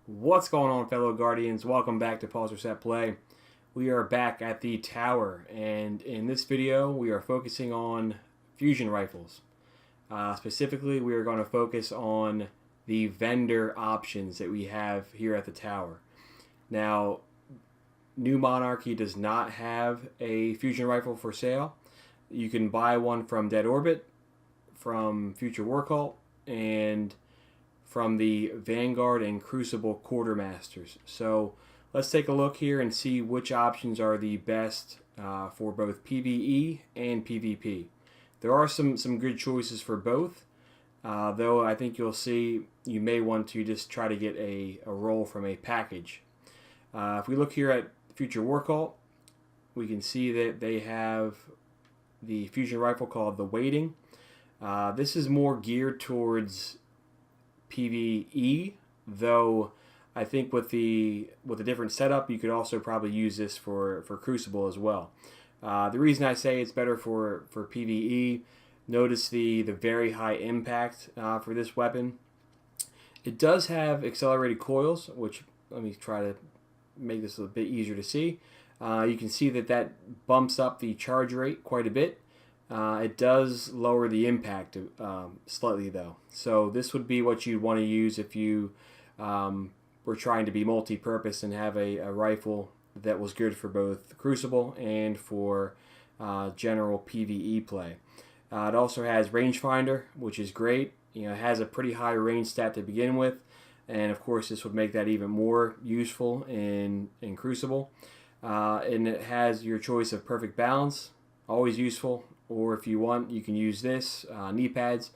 What's going on, fellow Guardians? Welcome back to Pause or Set Play. We are back at the tower, and in this video we are focusing on fusion rifles. Specifically, we are going to focus on the vendor options that we have here at the tower. Now, New Monarchy does not have a fusion rifle for sale. You can buy one from Dead Orbit, from Future War Cult, and from the Vanguard and Crucible Quartermasters. So let's take a look here and see which options are the best for both PvE and PvP. There are some good choices for both, though I think you'll see you may want to just try to get a roll from a package. If we look here at Future War Cult, we can see that they have the fusion rifle called the Waiting. This is more geared towards PvE, though I think with the different setup, you could also probably use this for Crucible as well. The reason I say it's better for PvE, notice the very high impact for this weapon. It does have accelerated coils, which let me try to make this a bit easier to see. You can see that bumps up the charge rate quite a bit. It does lower the impact slightly, though. So this would be what you'd want to use if you were trying to be multi-purpose and have a rifle that was good for both Crucible and for general PvE play. It also has rangefinder, which is great. It has a pretty high range stat to begin with, and of course this would make that even more useful in Crucible. And it has your choice of perfect balance, always useful. Or if you want, you can use this, Kneepads,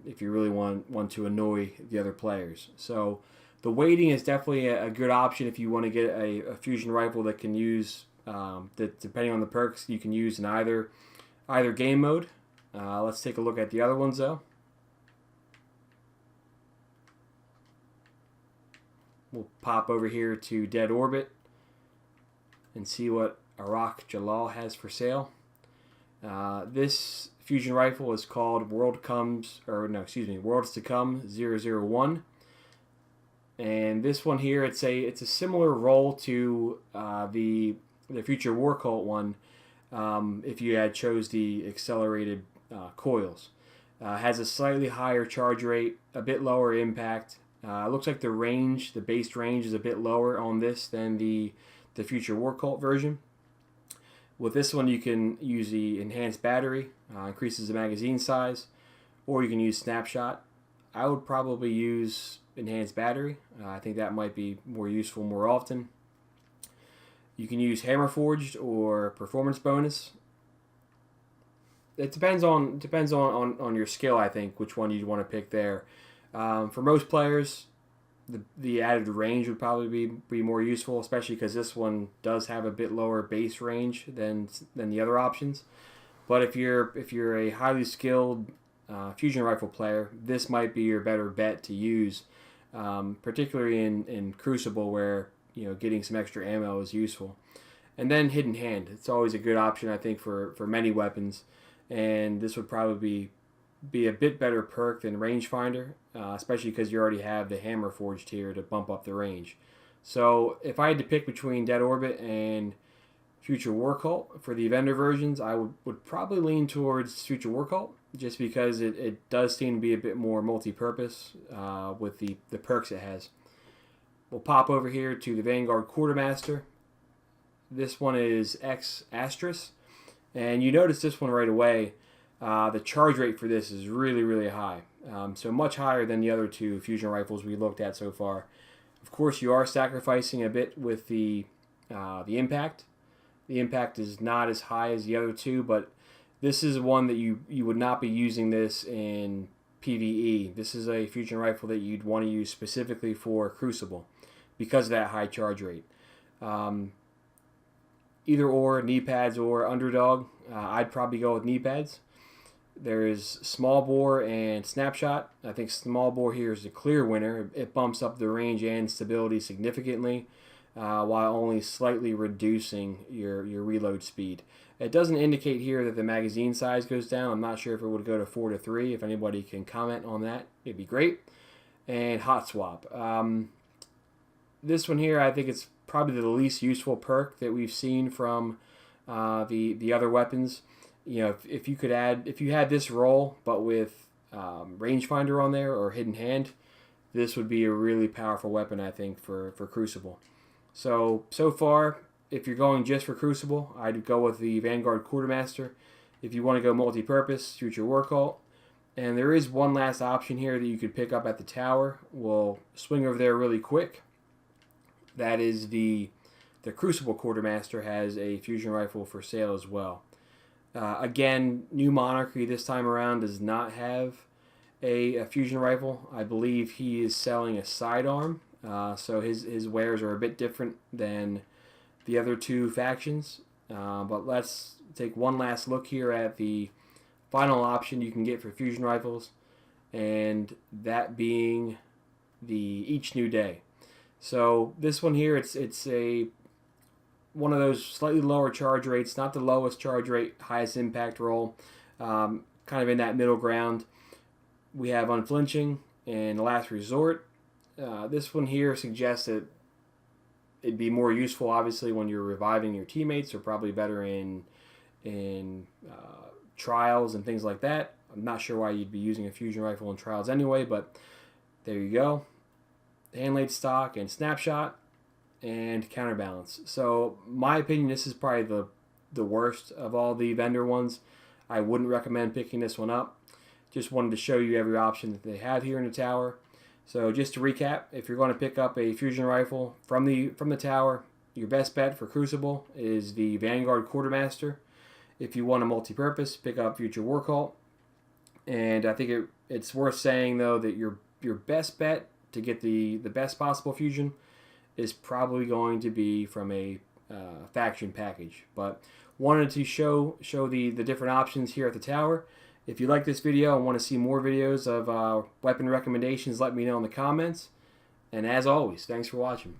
if you really want to annoy the other players. So the Waiting is definitely a good option if you want to get a fusion rifle that can use, that depending on the perks, you can use in either game mode. Let's take a look at the other ones, though. We'll pop over here to Dead Orbit and see what Iraq Jalal has for sale. This fusion rifle is called Worlds to Come 001, and this one here, it's a similar roll to the Future War Cult one. If you had chose the accelerated coils, has a slightly higher charge rate, a bit lower impact. It looks like the base range is a bit lower on this than the Future War Cult version. With this one, you can use the enhanced battery, increases the magazine size, or you can use snapshot. I would probably use enhanced battery. I think that might be more useful more often. You can use hammer forged or performance bonus. It depends on your skill, I think, which one you'd want to pick there. For most players, the added range would probably be more useful, especially because this one does have a bit lower base range than the other options. But if you're a highly skilled fusion rifle player, this might be your better bet to use, particularly in Crucible, where getting some extra ammo is useful. And then Hidden Hand, it's always a good option, I think, for many weapons, and this would probably be a bit better perk than rangefinder, especially because you already have the hammer forged here to bump up the range. So if I had to pick between Dead Orbit and Future War Cult for the vendor versions, I would probably lean towards Future War Cult, just because it does seem to be a bit more multi-purpose with the perks it has. We'll pop over here to the Vanguard Quartermaster. This one is Astris, and you notice this one right away. The charge rate for this is really high, so much higher than the other two fusion rifles we looked at so far. Of course, you are sacrificing a bit with the impact. The impact is not as high as the other two, but this is one that you would not be using this in PvE. This is a fusion rifle that you'd want to use specifically for Crucible because of that high charge rate. Either or, Kneepads or underdog. I'd probably go with Kneepads. There's smallbore and snapshot. I think smallbore here is the clear winner. It bumps up the range and stability significantly, while only slightly reducing your reload speed. It doesn't indicate here that the magazine size goes down. I'm not sure if it would go to 4 to 3. If anybody can comment on that, it'd be great. And hot swap. this one here, I think it's probably the least useful perk that we've seen from the other weapons. You know, if you had this roll, but with rangefinder on there or hidden hand, this would be a really powerful weapon, I think, for Crucible. So far, if you're going just for Crucible, I'd go with the Vanguard Quartermaster. If you want to go multi-purpose, Future War Cult. And there is one last option here that you could pick up at the tower. We'll swing over there really quick. That is the Crucible Quartermaster has a fusion rifle for sale as well. Again, new Monarchy this time around does not have a fusion rifle. I believe he is selling a sidearm, so his wares are a bit different than the other two factions. But let's take one last look here at the final option you can get for fusion rifles, and that being the Each New Day. So this one here, it's one of those slightly lower charge rates, not the lowest charge rate, highest impact roll, kind of in that middle ground. We have Unflinching and Last Resort. This one here suggests that it'd be more useful, obviously, when you're reviving your teammates, or probably better in trials and things like that. I'm not sure why you'd be using a fusion rifle in trials anyway, but there you go. Hand-laid stock and snapshot and counterbalance. So my opinion, this is probably the worst of all the vendor ones. I wouldn't recommend picking this one up. Just wanted to show you every option that they have here in the tower. So just to recap, if you're going to pick up a fusion rifle from the tower, your best bet for Crucible is the Vanguard Quartermaster. If you want a multi-purpose, pick up Future War Cult. And I think it's worth saying, though, that your best bet to get the best possible fusion is probably going to be from a faction package. But wanted to show the different options here at the tower. If you like this video and want to see more videos of weapon recommendations, let me know in the comments. And as always, thanks for watching.